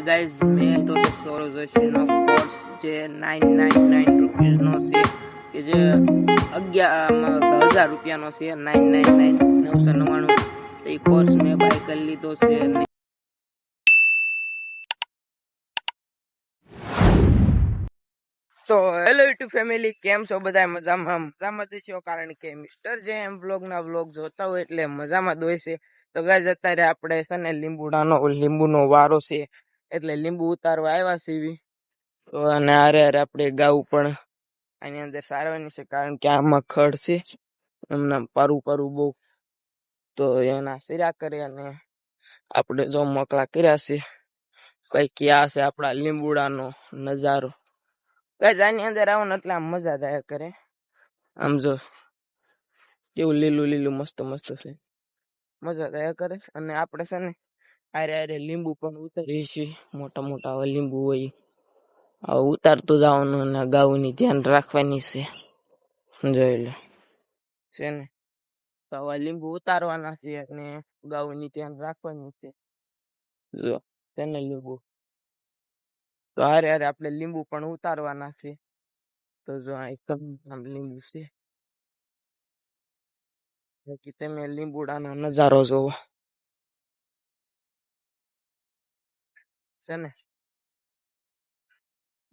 Guys મેં તો sorrow જોશીનો course જે 999 રૂપીઝનો છે કે જે 1000 રૂપિયાનો છે 999 999 તો એ કોર્સ મેં બાય કરી લીધો છે તો હેલો યુટ્યુબ ફેમિલી, કેમ છો બધા? મજામાં છો? કારણ કે મિસ્ટર જે એમ વ્લોગના વ્લોગ જોતા હોય એટલે મજામાં જ હોય છે. તો ગાઈઝ અત્યારે આપણે છે ને લીંબુનો વારો છે એટલે લીંબુ ઉતારવા આવ્યા છીએ. તો અને હારે આપણે ગાવું પણ આની અંદર સારવાની છે, કારણ કે આમાં ખડ છે એમના પારું બહુ, તો એના સિરા કરે અને આપણે જો મકડા કર્યા છે. કઈક આ છે આપણા લીંબુડાનો નજારો. ગાઈઝ આની અંદર આવો ને એટલે આમ મજા જ આયા કરે. આમ જો કેવું લીલું મસ્ત છે, મજા જ આયા કરે. અને આપણે છે ને હારે લીંબુ પણ ઉતારીએ છીએ. મોટા આવા લીંબુ હોય ઉતારતું જવાનું અને ગાઉની ધ્યાન રાખવાની છે. જોઈ લો છે ને, તો આવા લીંબુ ઉતારવાના છે અને ગાઉની ધ્યાન રાખવાની છે. જો તેને લીંબુ તો હારે આપણે લીંબુ પણ ઉતારવાના છે. તો જો એકદમ લીંબુ છે, બાકી તમે લીંબુડાનો નજારો જોવો છે ને.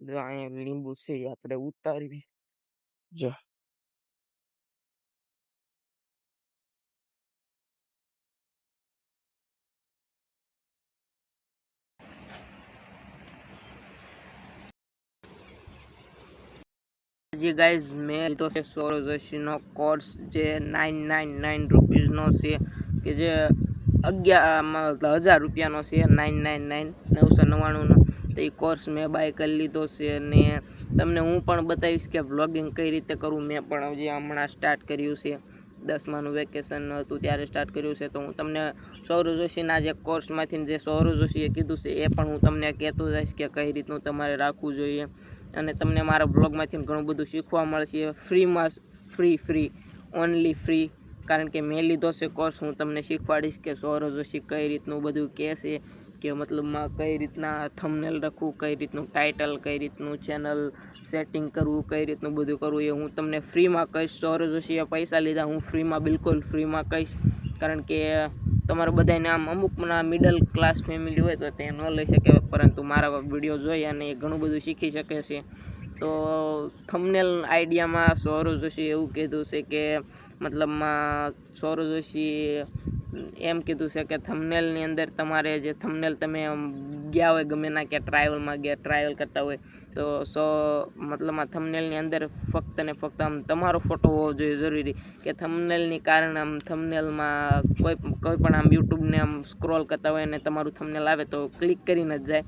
જો અહીંયા લીંબુ છે આપણે ઉતારવી. જો ગાઈઝ મેં લીધો છે સોરો જોશીનો કોર્સ જે 999 રૂપીઝનો છે કે જે 1000 રૂપિયાનો છે. 999 999 તો એ કોર્સ મેં બાય કરી લીધો છે. અને તમને હું પણ બતાવીશ કે વ્લોગિંગ કઈ રીતે કરવું. મેં પણ હજી હમણાં સ્ટાર્ટ કર્યું છે, 10માનું વેકેશન હતું ત્યારે સ્ટાર્ટ કર્યું છે. તો હું તમને સૌરવ જોશીના જે કોર્સમાંથી જે સૌરવ જોશીએ કીધું છે એ પણ હું તમને કહેતો જઈશ કે કઈ રીતનું તમારે રાખવું જોઈએ. અને તમને મારા બ્લોગમાંથી ઘણું બધું શીખવા મળશે ફ્રીમાં. ફ્રી ઓનલી ફ્રી, કારણ કે મેં લીધો છે કોર્સ. હું તમને શીખવાડીશ કે સૌરવ જોશી કઈ રીતનું બધું કહે છે, કે મતલબમાં કઈ રીતના થંબનેલ રાખવું, કઈ રીતનું ટાઇટલ, કઈ રીતનું ચેનલ સેટિંગ કરવું, કઈ રીતનું બધું કરવું, એ હું તમને ફ્રીમાં કહીશ. સૌરવ જોશીએ પૈસા લીધા, હું ફ્રીમાં, બિલકુલ ફ્રીમાં કહીશ. કારણ કે તમારે બધાને આમ અમુકના મિડલ ક્લાસ ફેમિલી હોય તો તે ન લઈ શકે, પરંતુ મારા વિડીયો જોઈ અને એ ઘણું બધું શીખી શકે છે. તો થંબનેલ આઈડિયામાં સૌરવ જોશી એવું કીધું છે કે મતલબમાં સૌરવ જોશી એમ કીધું છે કે થંબનેલની અંદર તમારે જે થંબનેલ તમે ગયા હોય ગમે ના કે ટ્રાવેલ કરતા હોય તો મતલબમાં થંબનેલની અંદર ફક્ત ને ફક્ત આમ તમારો ફોટો હોવો જોઈએ જરૂરી. કે થંબનેલની કારણે આમ થંબનેલમાં કોઈ પણ આમ યુટ્યુબને આમ સ્ક્રોલ કરતા હોય અને તમારું થંબનેલ આવે તો ક્લિક કરીને જ જાય.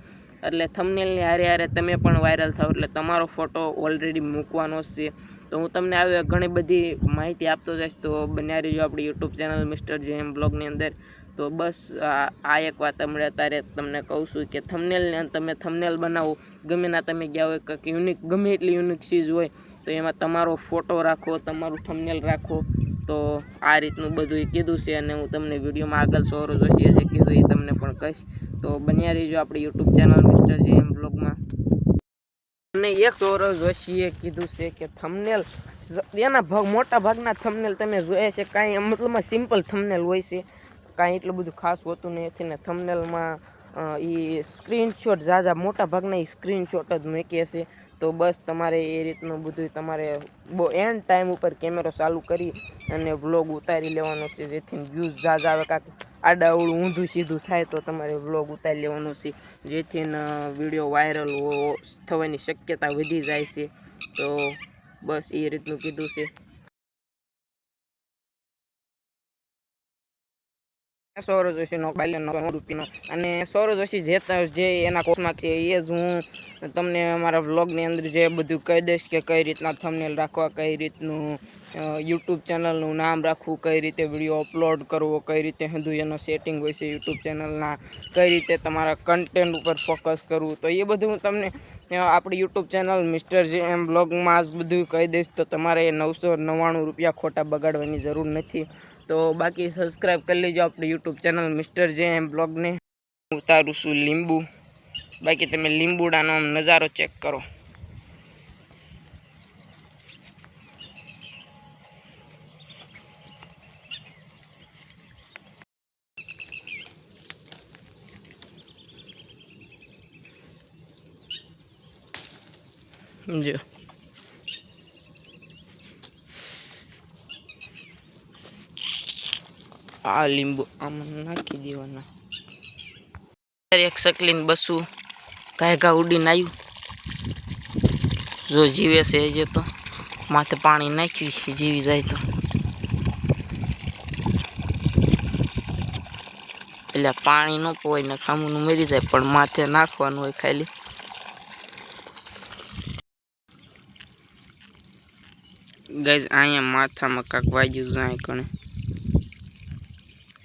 એટલે થંબનેલની હારે તમે પણ વાયરલ થાવ, એટલે તમારો ફોટો ઓલરેડી મૂકવાનો છે. તો હું તમને આવી ઘણી બધી માહિતી આપતો જઈશ. તો બન્યા રહીજો આપણી યુટ્યુબ ચેનલ મિસ્ટર જે એમ બ્લોગની અંદર. તો બસ આ એક વાત હમણાં અત્યારે તમને કહું છું કે તમે થંબનેલ બનાવો ગમે ના, તમે ગયા હોય કંઈક યુનિક, ગમે એટલી યુનિક ચીજ હોય તો એમાં તમારો ફોટો રાખો, તમારું થંબનેલ રાખો. તો આ રીતનું બધું કીધું છે અને હું તમને વિડીયોમાં આગળ સૌરવ જોશીએ જે કીધું એ તમને પણ કહીશ. તો બન્યા રહીજો આપણી યુટ્યુબ ચેનલ મિસ્ટર જે એમ બ્લોગમાં. અને એક સૌરવ જોશીએ કીધું છે કે થંબનેલ એના મોટા ભાગના થંબનેલ તમે જોયા છે કાંઈ મતલબમાં સિમ્પલ થંબનેલ હોય છે, કાંઈ એટલું બધું ખાસ હોતું નથી. ને થંબનેલમાં એ સ્ક્રીનશોટ મોટા ભાગના એ સ્ક્રીનશોટ જ મૂકીએ છે. તો બસ તમારે એ રીતનું બધું તમારે બહુ એન્ડ ટાઈમ ઉપર કેમેરો ચાલુ કરી અને વ્લોગ ઉતારી લેવાનો છે, જેથી વ્યૂઝ ઝાઝા આવે. કાંક આડાઅવળું ઊંધું સીધું થાય તો તમારે વ્લોગ ઉતારી લેવાનો છે, જેથી વિડીયો વાયરલ થવાની શક્યતા વધી જાય છે. તો બસ એ રીતનું કીધું છે. સૌરવ જોશીનો રૂપિયાનો. અને સૌરવ જોશી જે એના કોર્સમાં છે એ જ હું તમને અમારા વ્લોગની અંદર જે બધું કહી દઈશ કે કઈ રીતના થંબનેલ રાખવા, કઈ રીતનું યુટ્યુબ ચેનલનું નામ રાખવું, કઈ રીતે વિડીયો અપલોડ કરવો, કઈ રીતે એનો સેટિંગ હોય છે યુટ્યુબ ચેનલના, કઈ રીતે તમારા કન્ટેન્ટ ઉપર ફોકસ કરવું. તો એ બધું હું તમને આપણી યુટ્યુબ ચેનલ મિસ્ટર જે એમ બ્લોગમાં જ બધું કહી દઈશ. તો તમારે 999 રૂપિયા ખોટા બગાડવાની જરૂર નથી. તો બાકી સબસ્ક્રાઈબ કરી લેજો આપણી યુટ્યુબ ચેનલ મિસ્ટર જે એમ બ્લોગને. ઉતારું છું લીંબુ. બાકી તમે લીંબુડાનો આમ નજારો ચેક કરો. સમજો આ લીંબુ આમાં નાખી દેવાના. એક સકલીને બસું ઘા ઉડીને આવ્યું. જો જીવે છે હજી તો માથે પાણી નાખ્યું જીવી જાય તો. એટલે પાણી ન પોવાય ને ખામુનું મરી જાય પણ માથે નાખવાનું હોય ખાલી. ગાઈઝ અહીંયા માથામાં કાંક વાગ્યું જાય કણે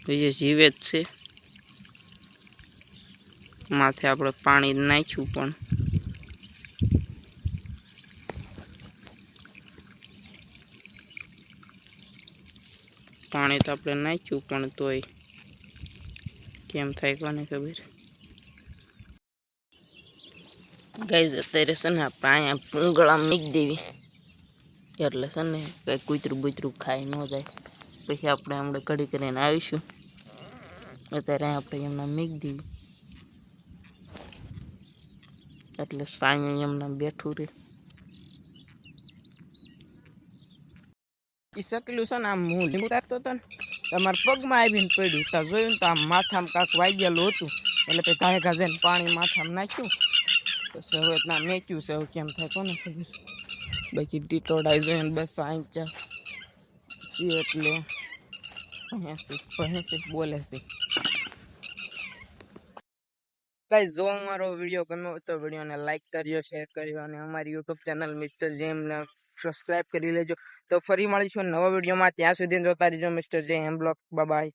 એ જીવે જ છે. માથે આપણે પાણી નાખ્યું પણ પાણી તો આપણે નાખ્યું પણ તોય કેમ થાય કોને ખબર. ગાઈઝ અત્યારે છે ને આપણે અહીંયા પૂંગળા મૂકી દેવી એટલે છે ને કંઈ કૂતરું બૂતરું ખાઈ ન જાય. પછી આપણે હમણાં કઢી કરીને આવીશું. અત્યારે આપણે એમના મૂકી દેવી એટલે સાંઈ એમના બેઠું રહે. એ સકલું છે ને આમ હું લીંબુ રાખતો હતો ને તમારા પગમાં આવીને પડ્યું. ત્યાં જોયું ને તો આમ માથામાં કાંક વાગેલું હતું એટલે પછી ઘાય ઘા જઈને પાણી માથામાં નાખ્યું. પછી હવે ના મેક્યું છે. હવે કેમ થાય કોને ખબર. બાકી ટીટોડાઈ જોઈને બસ આંચા સી એટલે ભેંસી બોલે છે. ગાઈસ જો અમારો વિડીયો ગમ્યો તો વિડીયોને લાઈક કરજો, શેર કરજો અને અમારી યુટ્યુબ ચેનલ મિસ્ટર જેમને સબસ્ક્રાઇબ કરી લેજો. તો ફરી મળીશું નવા વિડીયોમાં. ત્યાં સુધી જોતા રહેજો મિસ્ટર જે એમ બ્લોગ. Bye bye.